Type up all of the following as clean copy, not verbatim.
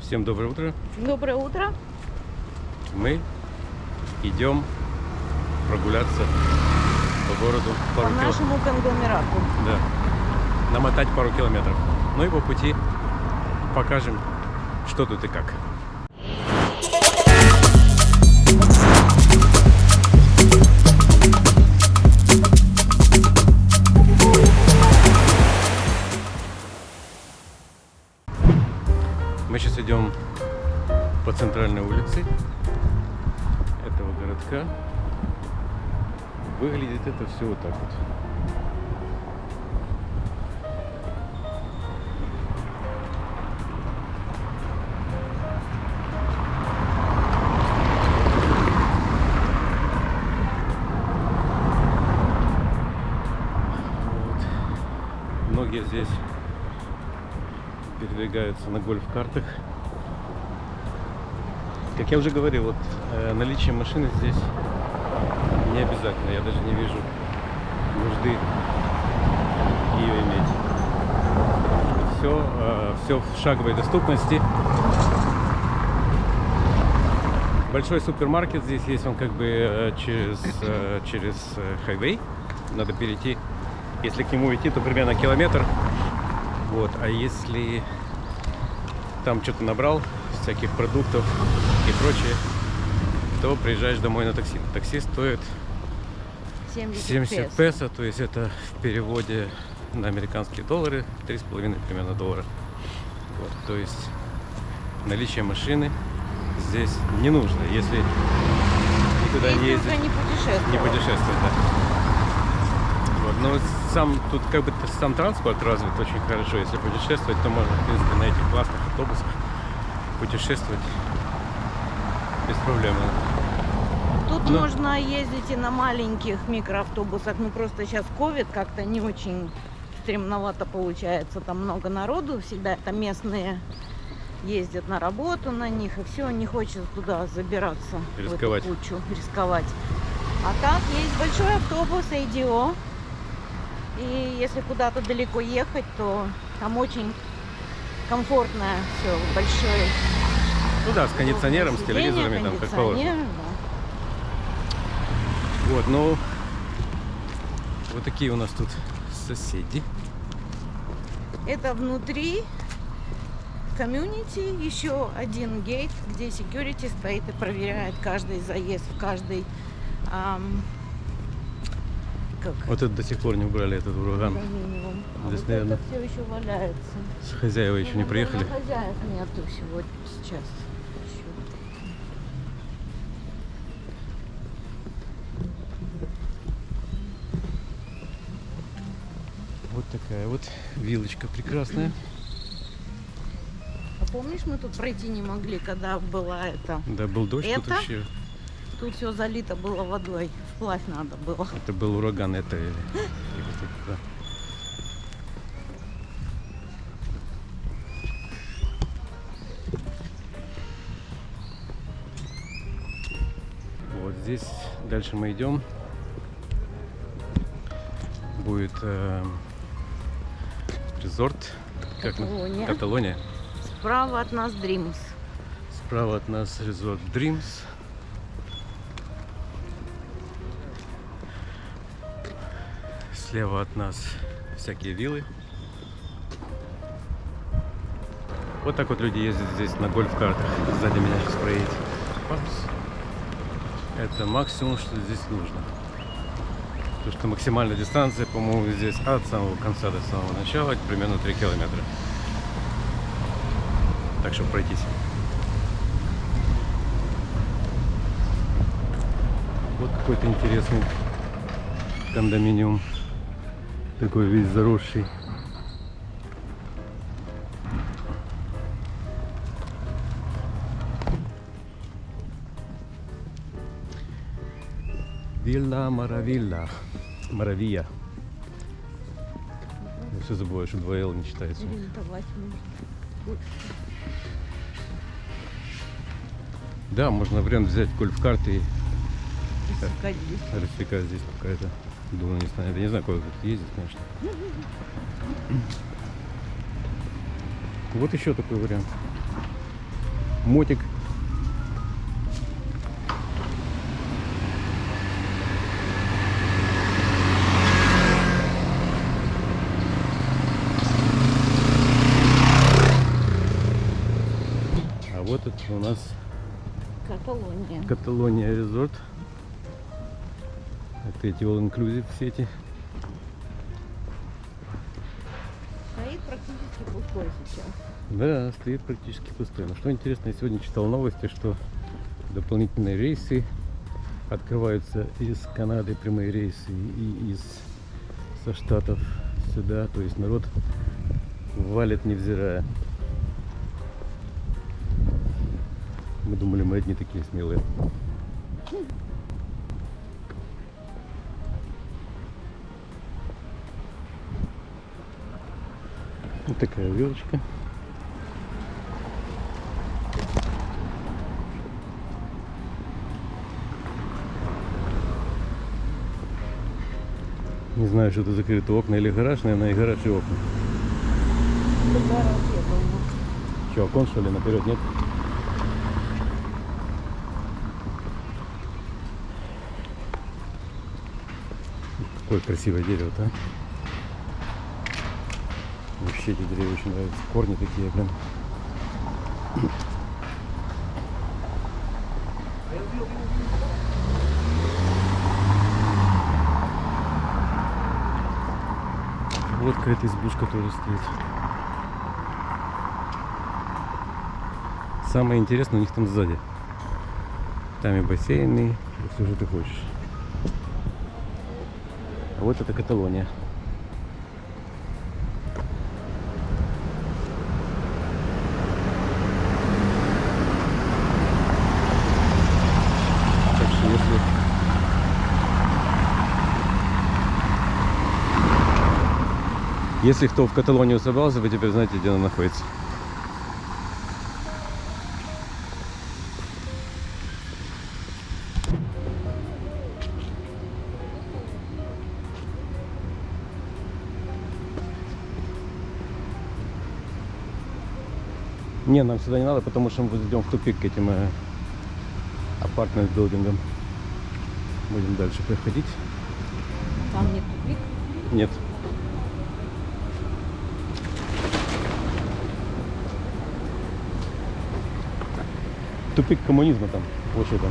Всем доброе утро. Доброе утро. Мы идем прогуляться по городу По пару нашему конгломерату. Да. Намотать пару километров. Ну и по пути покажем, что тут и как. Мы сейчас идем по центральной улице этого городка. Выглядит это все вот так вот. Вот. Многие здесь передвигаются на гольф-картах. Как я уже говорил, вот наличие машины здесь не обязательно. Я даже не вижу нужды ее иметь. Все в шаговой доступности. Большой супермаркет здесь есть, он как бы через хайвей. Надо перейти. Если к нему идти, то примерно километр. Вот, а если там что-то набрал, всяких продуктов и прочее, то приезжаешь домой на такси. Такси стоит 70 песо, то есть это в переводе на американские доллары 3,5 примерно доллара. Вот, то есть наличие машины здесь не нужно, если никуда не ездить, не путешествовать. Да. Вот, но тут как бы сам транспорт развит очень хорошо. Если путешествовать, то можно, в принципе, на этих классных автобусах путешествовать без проблем. Тут можно ездить и на маленьких микроавтобусах. Ну просто сейчас ковид, как-то не очень стремновато получается. Там много народу, всегда это местные ездят на работу на них, и все, не хочется туда забираться. Рисковать. В эту кучу, рисковать. А так есть большой автобус ADO. И если куда-то далеко ехать, то там очень комфортное все, большое. Ну да, с кондиционером, с телевизорами, там как положено. Да. Вот, ну, вот такие у нас тут соседи. Это внутри комьюнити еще один гейт, где security стоит и проверяет каждый заезд в каждый. Вот это до сих пор не убрали, этот ураган. Здесь, вот наверное, это все еще валяется. Хозяева еще не приехали. Хозяев нету сегодня, сейчас. Вот такая вот вилочка прекрасная. А помнишь, мы тут пройти не могли, когда была это? Да, был дождь, тут вообще. Тут все залито было водой. Вплавь надо было. Это был ураган, это или... Да. Вот здесь дальше мы идем. Будет резорт, как Каталония. Справа от нас Dreams. Справа от нас резорт Dreams. Слева от нас всякие виллы. Вот так вот люди ездят здесь на гольф-картах. Сзади меня сейчас проедет. Это максимум, что здесь нужно. Потому что максимальная дистанция, по-моему, здесь от самого конца до самого начала примерно 3 километра. Так что пройтись. Вот какой-то интересный кондоминиум. Такой весь заросший. Вилла Маравилла. Маравия. Я все забываю, что 2 Л не читается. Да, можно в аренду взять гольф-карты и рассекать здесь какая-то. Думаю, не знаю. Я не знаю, куда тут ездить, конечно. Вот еще такой вариант. мотик. А вот это у нас Каталония. Каталония Резорт. Это эти all-inclusive сети. Стоит практически пустой сейчас. Да, стоит практически пустой. Но что интересно, я сегодня читал новости, что дополнительные рейсы открываются из Канады, прямые рейсы, и со Штатов сюда. То есть народ валит невзирая. Мы думали, мы одни такие смелые. Вот такая вилочка. Не знаю, что это закрыты окна или гараж, наверное, и гараж, и окна. Это гараж, я думаю. Че, окон что ли наперед, нет? Какое красивое дерево-то, а? Вообще эти деревья очень нравятся. Корни такие, блин. Вот какая-то избушка тоже стоит. Самое интересное у них там сзади. Там и бассейны, и все, что ты хочешь. А вот это Каталония. Так что если кто в Каталонию собрался, вы теперь знаете, где она находится. Не, нам сюда не надо, потому что мы идем в тупик к этим апартмент-билдингам. Будем дальше проходить. Там не тупик. Нет. Тупик коммунизма там, вообще-то.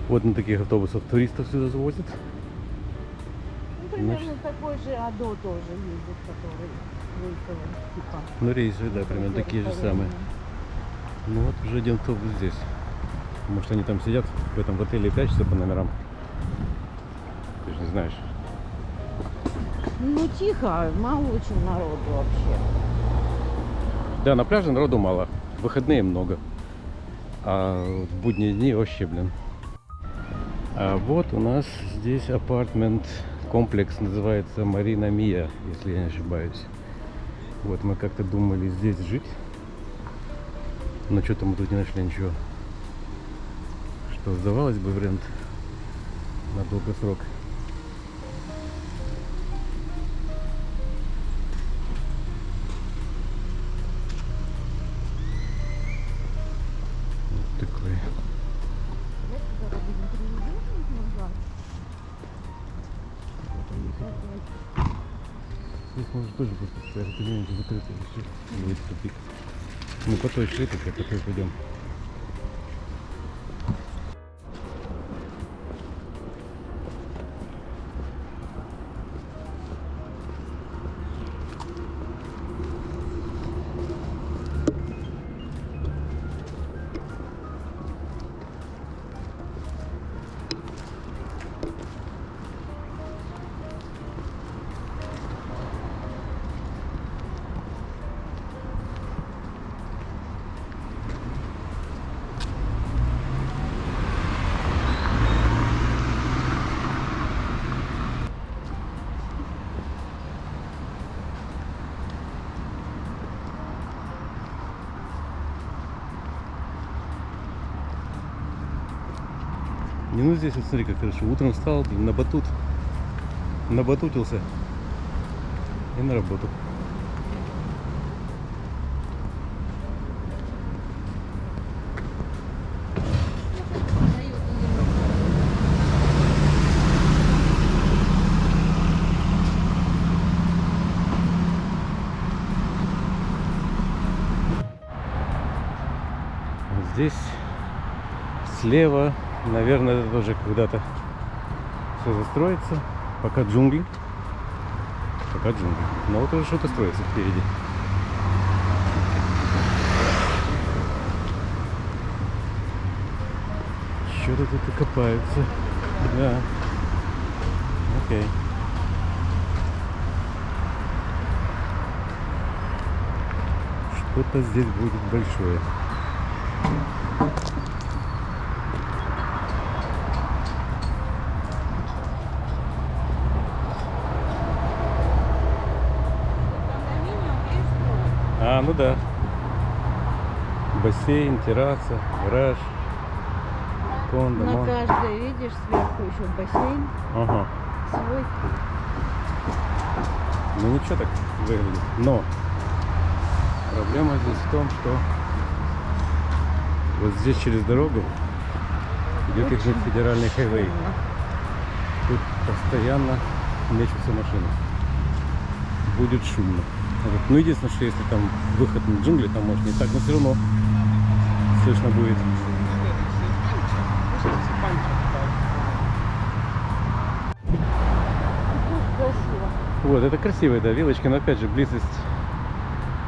Вот на таких автобусах туристов сюда завозят. Ну, примерно такой же АДО тоже ездит, который рейсовый, типа. Ну, рейсы, да, примерно такие же самые. Ну вот уже один автобус здесь. Может, они там сидят в этом в отеле и прячутся по номерам. Ты же не знаешь. Ну, тихо, мало очень народу вообще. Да, на пляже народу мало. В выходные много. А в будние дни вообще, блин. А вот у нас здесь апартмент. Комплекс называется Марина Мия, если я не ошибаюсь. Вот мы как-то думали здесь жить. Но что-то мы тут не нашли ничего, что сдавалось бы в рент на долгосрок. Вот такой. Здесь может тоже просто стоять, где-нибудь закрытый все. Будет тупик. Мы по той шли, так по той пойдем. Не, ну здесь вот смотри, как хорошо. Утром встал, блин, на батут. Набатутился. и на работу. Здесь слева, наверное, это тоже когда-то все застроится. Пока джунгли. Пока джунгли. Но вот уже что-то строится впереди. Что-то тут и копаются. Да. Окей. Что-то здесь будет большое. А, ну да. Бассейн, терраса, гараж, кондо, На мон. каждой, видишь, сверху еще бассейн Ага. свой. Ну ничего так выглядит. Но проблема здесь в том, что вот здесь через дорогу идет их федеральный хайвей. Тут постоянно мечутся машины. Будет шумно. Вот. Ну единственное, что если там выход на джунгли, там может не так, но все равно слышно будет. Красиво. Вот, это красивая, да, вилочка, но опять же близость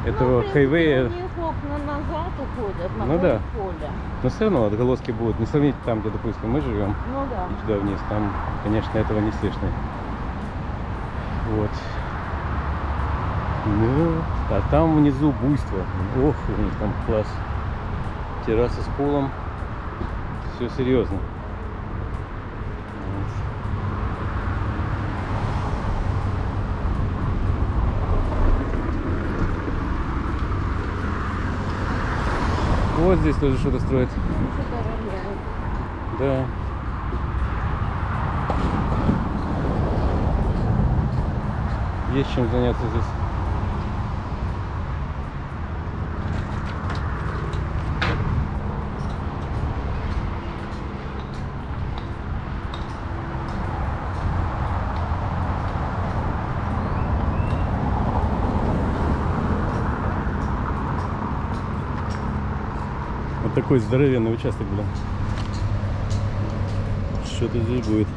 этого Ну, в принципе, хайвея. у них окна назад уходят, на Ну да. поле. Но все равно отголоски будут. Не сравнить там, где, допустим, мы живем, Ну да. и туда вниз. Там, конечно, этого не слышно. Вот. Ну, а там внизу буйство. Ох, у них там класс. Терраса с полом. Все серьезно. Вот здесь тоже что-то строят. Да. Есть чем заняться здесь. Вот такой здоровенный участок, блин. Что-то здесь будет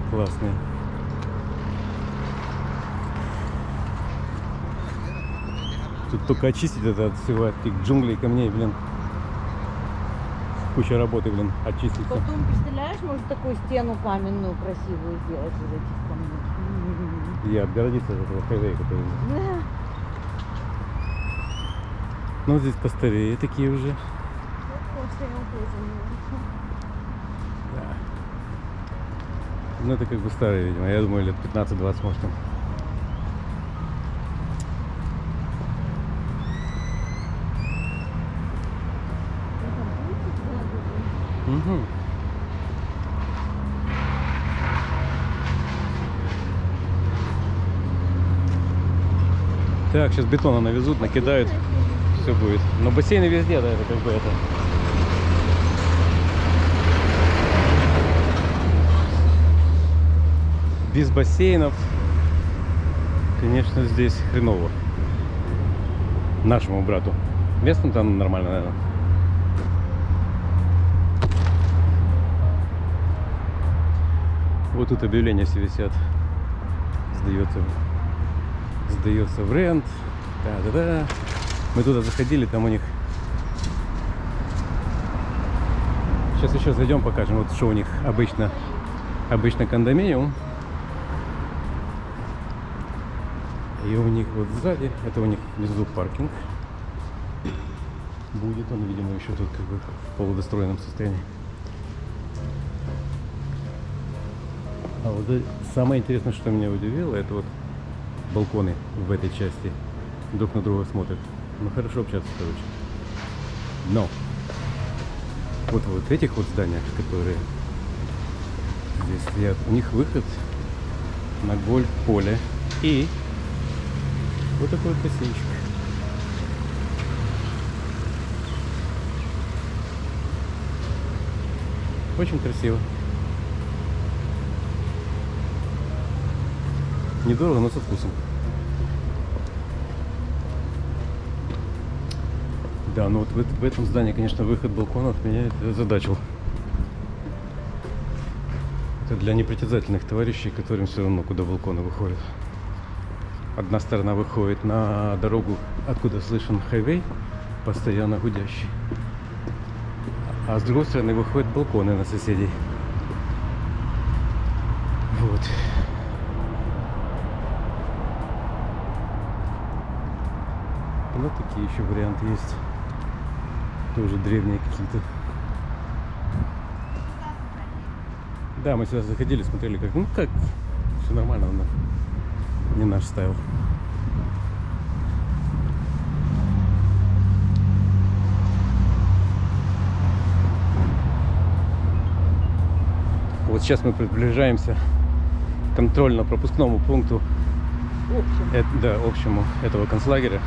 классный. Тут только очистить это от всего, от этих джунглей, камней, блин. Куча работы, блин, очиститься. Потом, представляешь, может такую стену каменную красивую сделать из этих камней. И отгородиться от этого хайвея, который... Да. Ну, здесь постарее такие уже. Вот стену тоже нравится. Да. Ну, это как бы старые, видимо. Я думаю, лет 15-20, может, там. Угу. Так, сейчас бетона навезут, накидают, все будет. Но бассейны везде, да, это как бы это. Без бассейнов, конечно, здесь хреново. Нашему брату. Местным там нормально, наверное. Вот тут объявления все висят. Сдается в рент. Да-да-да. Мы туда заходили, там у них. Сейчас еще зайдем, покажем. Вот что у них обычно кондоминиум. И у них вот сзади, это у них внизу паркинг. Будет он, видимо, еще тут как бы в полудостроенном состоянии. А вот самое интересное, что меня удивило, это вот балконы в этой части друг на друга смотрят. Ну хорошо общаться, короче. Но вот в этих вот зданиях, которые здесь стоят, у них выход на гольф-поле. И вот такой вот бассейнчик. Очень красиво. Недорого, но со вкусом. Да, но вот в этом здании, конечно, выход балконов меня это озадачил. Это для непритязательных товарищей, которым все равно, куда балконы выходят. Одна сторона выходит на дорогу, откуда слышен хайвей, постоянно гудящий. А с другой стороны выходят балконы на соседей. Вот. Ну, такие еще варианты есть. Тоже древние какие-то. Да, мы сюда заходили, смотрели, как, ну как, все нормально, но не наш стайл. Вот сейчас мы приближаемся к контрольно-пропускному пункту, общему этого концлагеря.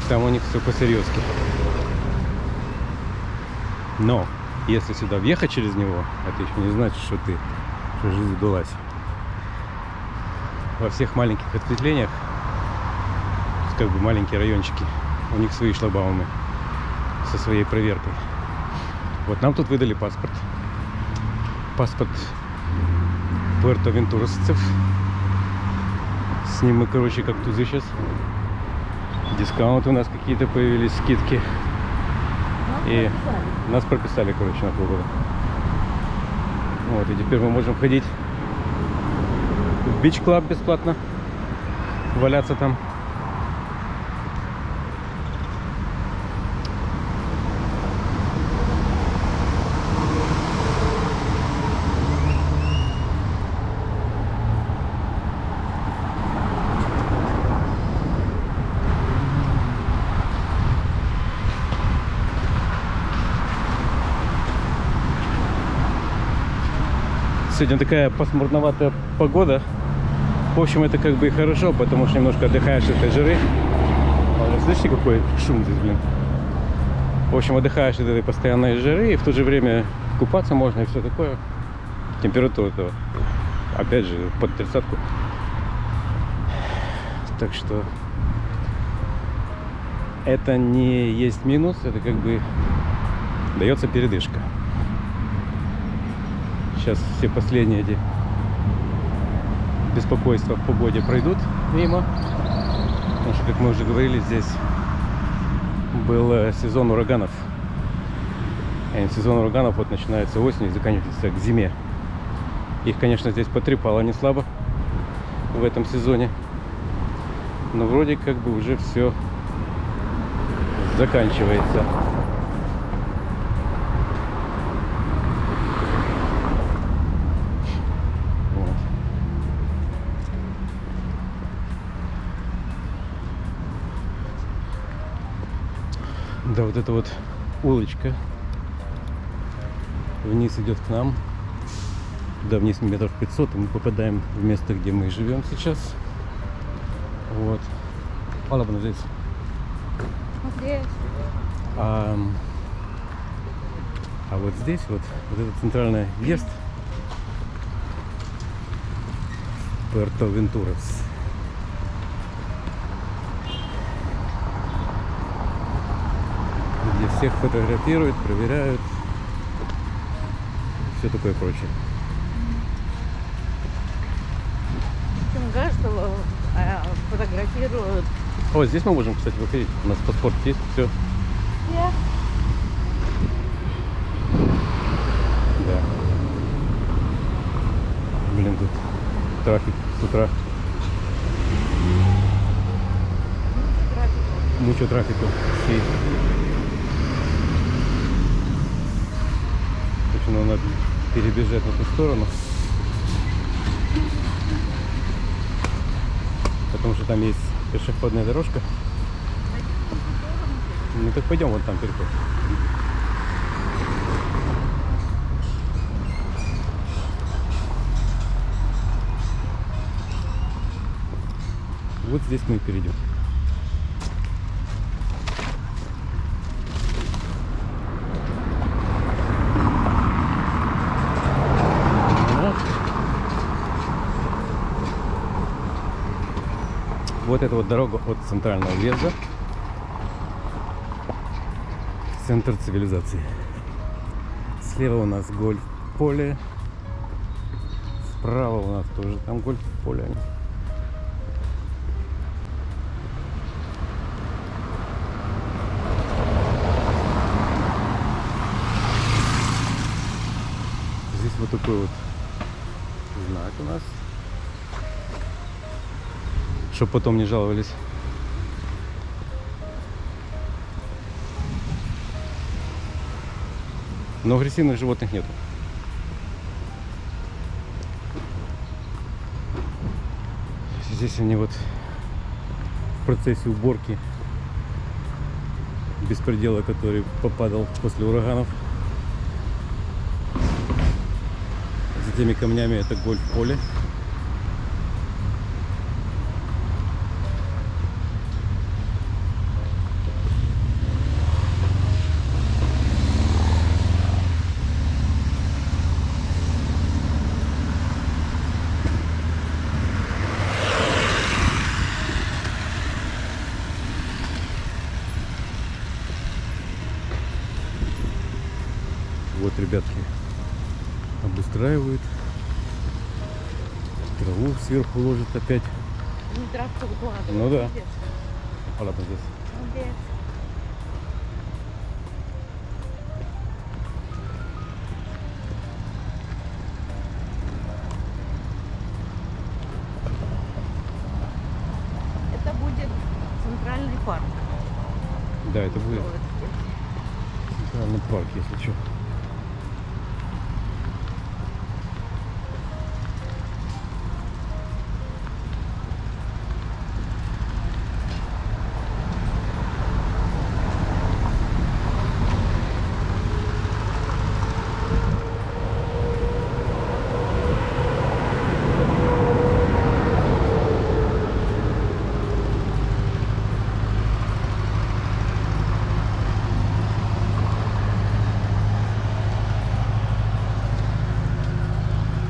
Там у них все по-серьезки. Но если сюда въехать через него, это еще не значит, что жизнь удалась. Во всех маленьких ответвлениях, как бы маленькие райончики, у них свои шлагбаумы со своей проверкой. Вот нам тут выдали паспорт. Паспорт пуэртовентуросцев. С ним мы, короче, как тузы сейчас. Дискаунты у нас какие-то появились, скидки. И нас прописали, короче, на полгода. Вот, и теперь мы можем ходить в бич-клаб бесплатно, валяться там. Сегодня такая пасмурноватая погода. В общем, это как бы и хорошо, потому что немножко отдыхаешь от этой жары. Слышите, какой шум здесь, блин? В общем, отдыхаешь от этой постоянной жары, и в то же время купаться можно и все такое. Температура-то, опять же, под 30-ку. Так что это не есть минус, это как бы дается передышка. Сейчас все последние эти беспокойства в погоде пройдут мимо. Потому что, как мы уже говорили, здесь был сезон ураганов. И сезон ураганов вот начинается осенью и заканчивается к зиме. Их, конечно, здесь потрепало не слабо в этом сезоне. Но вроде как бы уже все заканчивается. Да, вот эта вот улочка вниз идет к нам. Да, вниз метров 500, и мы попадаем в место, где мы живем сейчас. Вот. Ладно, здесь. Здесь. А вот здесь вот этот центральный въезд Пуэртовентурос. Где всех фотографируют, проверяют, все такое прочее. Каждого фотографируют. О, здесь мы можем, кстати, выходить. У нас паспорт есть, все. Yeah. Да. Блин, тут трафик с утра. Мучо трафика. Точно надо перебежать на ту сторону. Потому что там есть пешеходная дорожка. Ну так пойдем, вот там переход. Вот здесь мы и перейдем. Вот эта вот дорога от центрального въезда в центр цивилизации. Слева у нас гольф-поле, справа у нас тоже там гольф-поле. Здесь вот такой вот знак у нас, чтобы потом не жаловались. Но агрессивных животных нету. Здесь они вот в процессе уборки беспредела, который попадал после ураганов. За теми камнями это гольф-поле. Вот ребятки обустраивают, траву сверху ложат опять. Не травку выкладывают. Ну да. Молодец. Ладно, здесь. Молодец. Это будет центральный парк. Да, это будет Вот здесь. центральный парк, если что.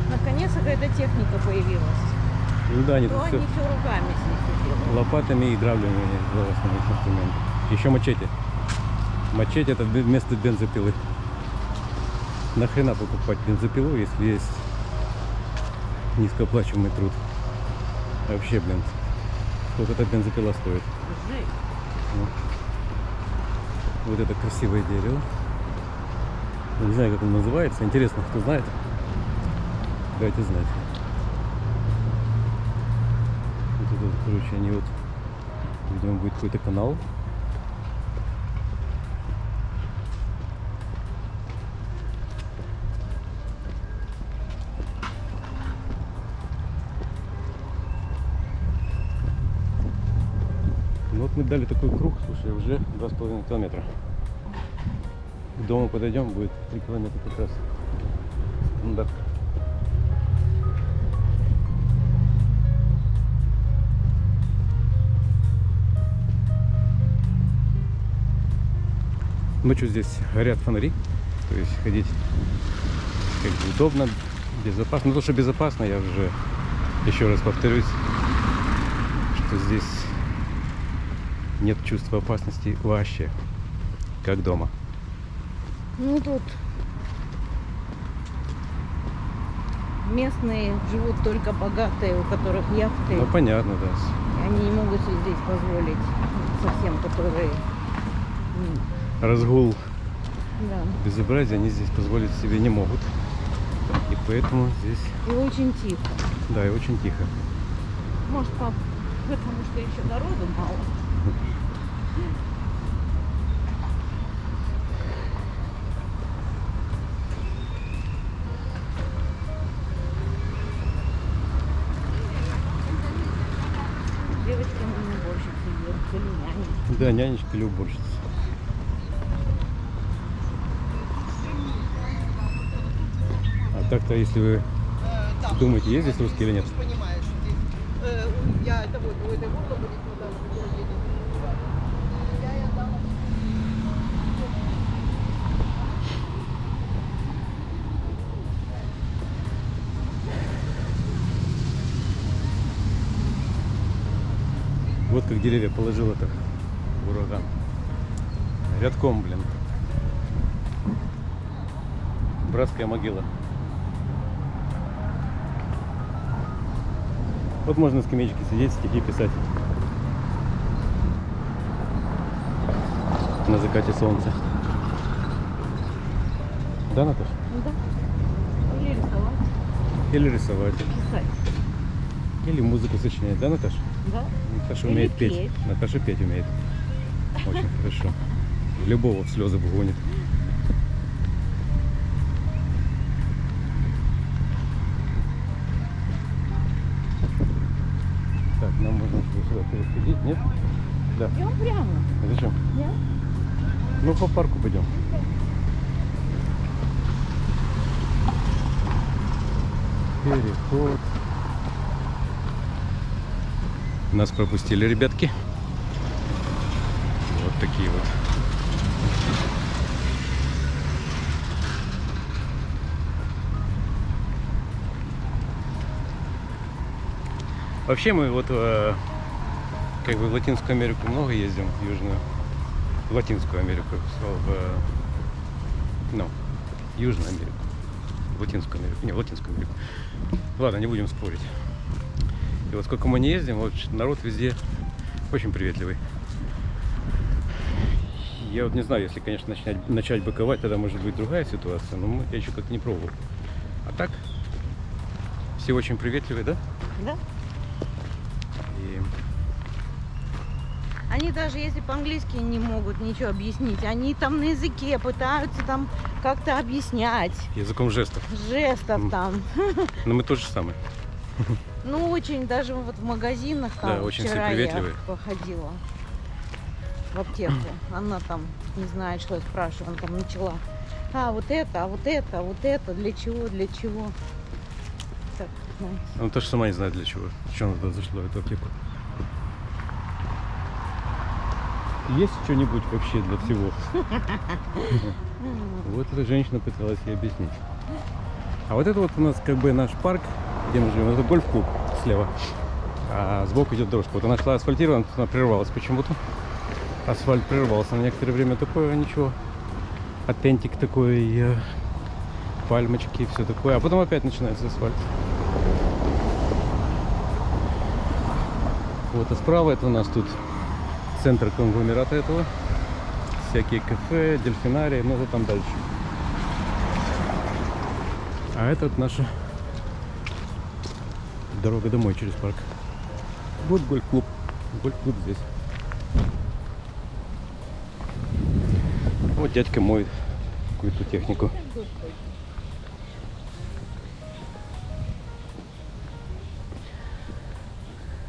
Наконец-то какая-то техника появилась. Ну да, они То тут они все все руками здесь делают. лопатами и граблями, два основных инструмента. Еще мачете. Мачете это вместо бензопилы. Нахрена покупать бензопилу, если есть низкооплачиваемый труд? Вообще, блин, сколько эта бензопила стоит? Жесть. Вот это красивое дерево. Я не знаю, как оно называется. Интересно, кто знает? Дайте знать. Вот это вот, короче, они вот, видимо, будет какой-то канал. Ну вот мы дали такой круг, слушай, уже 2,5 километра. К дому подойдем, будет 3 километра как раз. Стандарт. Ночью здесь горят фонари, то есть ходить как бы удобно, безопасно. Ну то, что безопасно, я уже еще раз повторюсь, что здесь нет чувства опасности вообще, как дома. Ну тут местные живут только богатые, у которых яхты. Ну понятно, да. И они не могут себе здесь позволить совсем, которые... Разгул Да. безобразия они здесь позволить себе не могут. И поэтому здесь, И очень тихо. да, и очень тихо. Может, потому что еще народу мало. Девочка на уборщице едет, или няня. Да, нянечка или уборщица. А так-то, если вы думаете, есть здесь русские или нет? Понимаешь, здесь, Я это вот у этой горла будет туда, где едет. Я дала. Вот как деревья положил это ураган. Рядком, блин. Братская могила. Вот можно на скамеечке сидеть, стихи писать. На закате солнца. Да, Наташа? Да. Или рисовать, Или рисовать. писать. Или музыку сочинять, да, Наташа? Да. Наташа Или умеет петь. петь. Наташа петь умеет. Очень хорошо. Любого в слезы вгонит. Так, нам можно сюда переходить, нет? Да. Идем прямо. Зачем? Нет? Ну, по парку пойдем. Переход. Нас пропустили, ребятки. Вот такие вот. Вообще мы вот как бы в Латинскую Америку много ездим, в Южную, в Латинскую Америку, Южную Америку, в Латинскую Америку, не, в Латинскую Америку. Ладно, не будем спорить. И вот сколько мы не ездим, вот народ везде очень приветливый. Я вот не знаю, если, конечно, начать быковать, тогда может быть другая ситуация, но я еще как-то не пробовал. А так, все очень приветливые, да? Да. И Они даже если по-английски не могут ничего объяснить, они там на языке пытаются там как-то объяснять. языком жестов. Жестов М. там. Но мы тоже самое. Ну, очень даже вот в магазинах там Да, очень все вчера я приветливые. походила в аптеку. Она там не знает, что я спрашиваю. Она там начала. А вот это, для чего? Так, знаете. Она тоже сама не знает для чего. Что она туда зашла, в эту аптеку. Есть что-нибудь вообще для всего? Вот эта женщина пыталась ей объяснить. А вот это вот у нас как бы наш парк, где мы живем, это гольф-клуб слева. А сбоку идет дорожка. Вот она шла асфальтирована, она прервалась почему-то. Асфальт прервался на некоторое время, такое ничего. Оттентик такой, пальмочки, все такое. А потом опять начинается асфальт. Вот, а справа это у нас тут центр конгломерата этого. Всякие кафе, дельфинарии, ну вот там дальше. А это вот наша дорога домой через парк. Вот гольф-клуб. Гольф-клуб здесь. Вот дядька моет какую-то технику.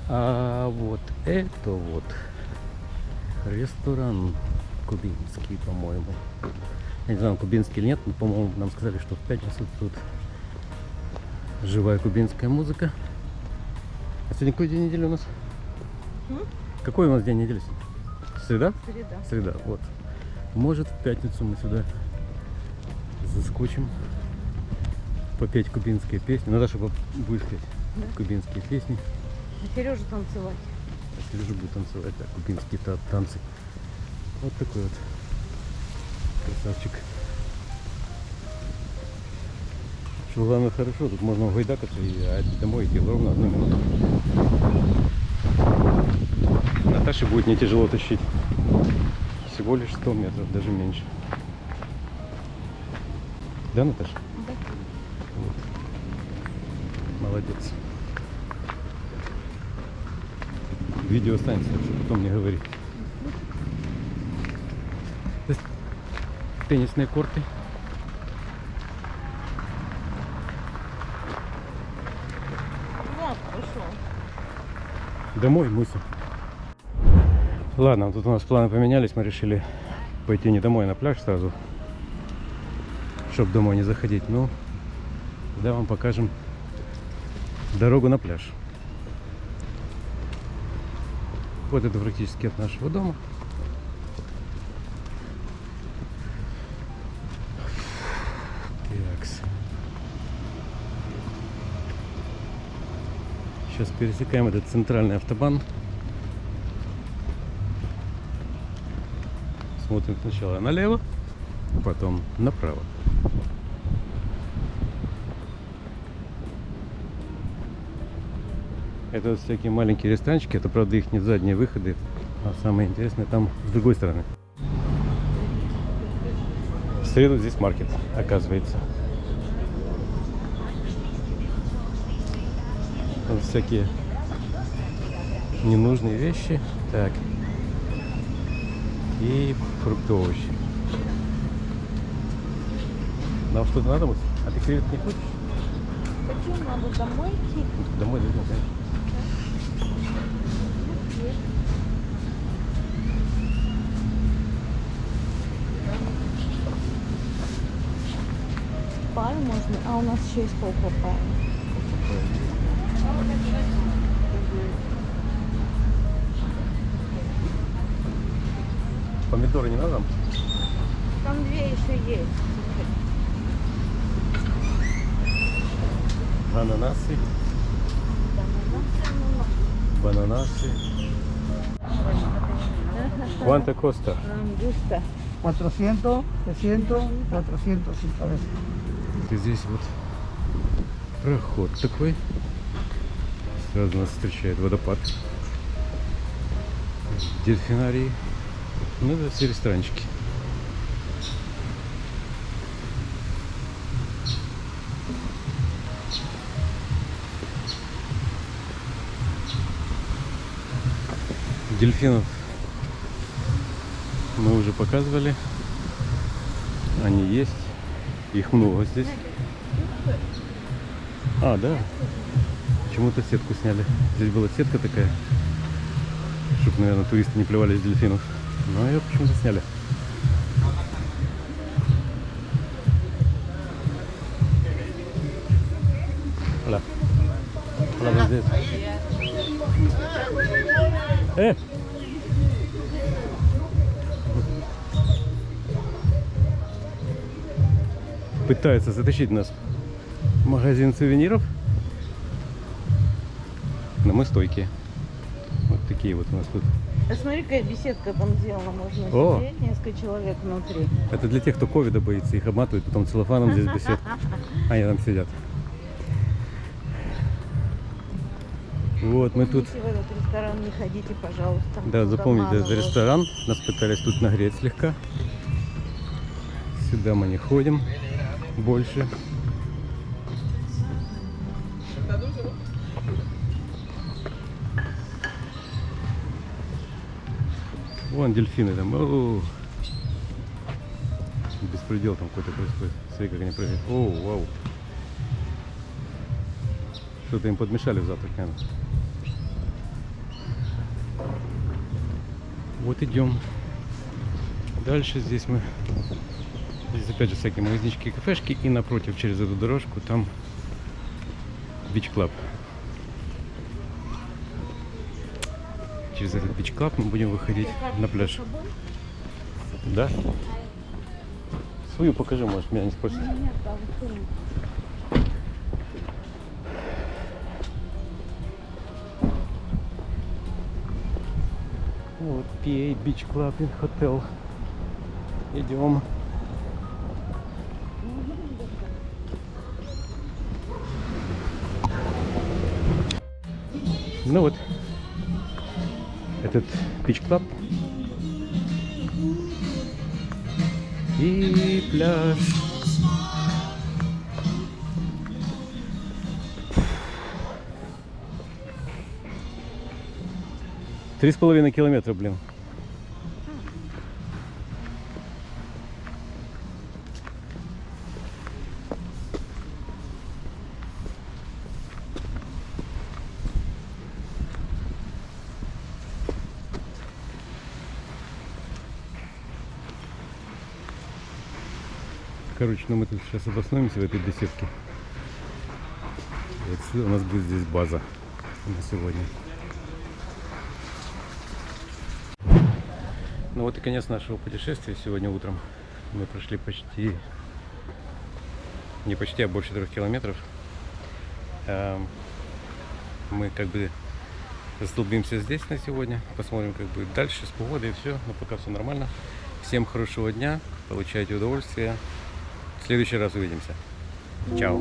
А вот это вот ресторан кубинский, по-моему. Я не знаю, кубинский или нет, но, по-моему, нам сказали, что в пятницу тут живая кубинская музыка. А сегодня какой день недели у нас? Какой у нас день недели? Среда? Среда. Среда, вот. Может, в пятницу мы сюда заскочим попеть кубинские песни. Наташа будет петь кубинские песни. А Сережа танцевать. А Сережа будет танцевать, да, кубинские танцы. Вот такой вот красавчик. Что главное, хорошо, тут можно угайдакаться и домой идти ровно 1 минуту. Наташе будет не тяжело тащить. Всего лишь 100 метров, даже меньше. Да, Наташа? Да. Вот. Молодец. Видео останется, так что потом не говори. Здесь теннисные корты. Вот, хорошо. Домой, Муся. Ладно, тут у нас планы поменялись. Мы решили пойти не домой, а на пляж сразу, чтобы домой не заходить. Ну, да, вам покажем дорогу на пляж. Вот это практически от нашего дома. Такс. Сейчас пересекаем этот центральный автобан. Смотрим сначала налево, потом направо. Это вот всякие маленькие ресторанчики, это, правда, их не задние выходы, а самое интересное там с другой стороны. В среду здесь маркет, оказывается. Там всякие ненужные вещи. Так. И фрукты, овощи. Нам что-то надо будет? А ты креветок не хочешь? Хочу, надо домой идти. Домой дойдем, конечно. Пальму можно, а у нас еще есть полпапайи. Помидоры не надо? Там две еще есть. Ананасы. Бананасы. Quanto costa? Мангуста. 400, 300, 400 sin cabeza. И здесь вот проход такой. Сразу нас встречает водопад. Дельфинарий. Ну, это все ресторанчики. Дельфинов мы уже показывали. Они есть. Их много здесь. А, да. Почему-то сетку сняли. Здесь была сетка такая, чтобы, наверное, туристы не плевались с дельфинов. Но ее почему-то сняли. Hola. Hola, buenos días. Пытаются затащить нас в магазин сувениров, но мы стойкие. Вот такие вот у нас тут. А смотри, какая беседка там сделана, можно О! сидеть, несколько человек внутри. Это для тех, кто ковида боится, их обматывают потом целлофаном здесь беседку. Они там сидят. Вот мы тут. Если в этот ресторан не ходите, пожалуйста. Да, Тут запомните, это обманывают. ресторан. Нас пытались тут нагреть слегка. Сюда мы не ходим больше. Вон дельфины там. О-о-о. Беспредел там какой-то происходит. Смотри, как они прыгают. О, вау. Что-то им подмешали в завтрак, наверное. Вот идем. Дальше здесь мы... Здесь опять же всякие магазинчики и кафешки. И напротив, через эту дорожку, там Beach Club. Через этот Beach Club мы будем выходить на пляж. Да? Свою покажи, может, меня не спросить. Нет, да, вот тут. Вот PA Beach Club in Hotel. Идем. Ну вот, этот Beach Club и пляж. Три с половиной километра, блин. Короче, ну мы тут сейчас обоснуемся в этой беседке. И отсюда у нас будет здесь база на сегодня. Ну вот и конец нашего путешествия сегодня утром. Мы прошли почти, не почти, а больше 3 километров. Мы как бы застолбимся здесь на сегодня. Посмотрим, как будет дальше с погодой и все. Но пока все нормально. Всем хорошего дня. Получайте удовольствие. В следующий раз увидимся. Чао.